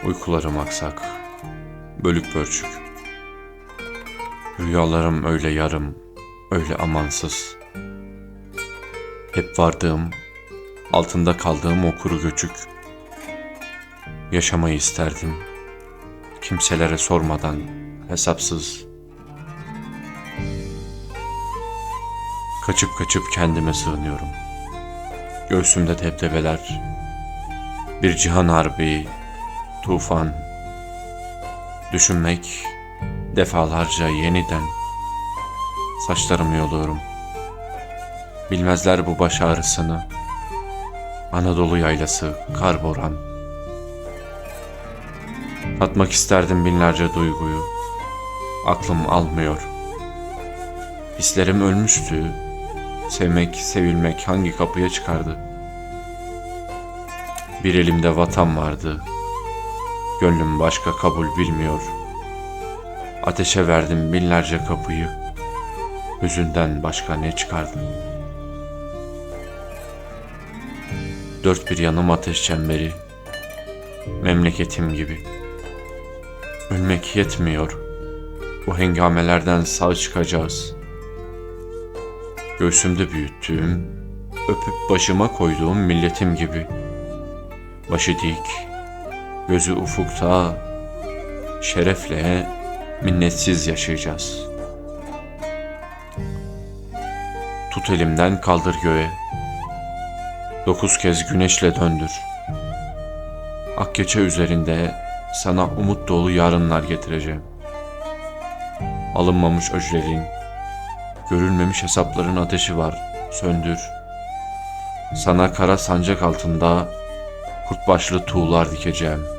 Uykularım aksak, bölük pörçük. Rüyalarım öyle yarım, öyle amansız. Hep vardığım, altında kaldığım o kuru göçük. Yaşamayı isterdim, kimselere sormadan, hesapsız. Kaçıp kaçıp kendime sığınıyorum. Göğsümde debdebeler, bir cihan harbi, tufan. Düşünmek, defalarca yeniden. Saçlarımı yoluyorum. Bilmezler bu baş ağrısını. Anadolu yaylası, kar boran. Atmak isterdim binlerce duyguyu. Aklım almıyor. Hislerim ölmüştü. Sevmek, sevilmek hangi kapıya çıkardı? Bir elimde vatan vardı. Gönlüm başka kabul bilmiyor. Ateşe verdim binlerce kapıyı. Hüzünden başka ne çıkardı? Dört bir yanım ateş çemberi. Memleketim gibi. Ölmek yetmiyor. Bu hengamelerden sağ çıkacağız. Göğsümde büyüttüğüm, öpüp başıma koyduğum milletim gibi. Başı dik, gözü ufukta, şerefle, minnetsiz yaşayacağız. Tut elimden kaldır göğe, 9 kez güneşle döndür. Akçe üzerinde sana umut dolu yarınlar getireceğim. Alınmamış öclerin, görülmemiş hesapların ateşi var, söndür. Sana kara sancak altında kurt başlı tuğlar dikeceğim.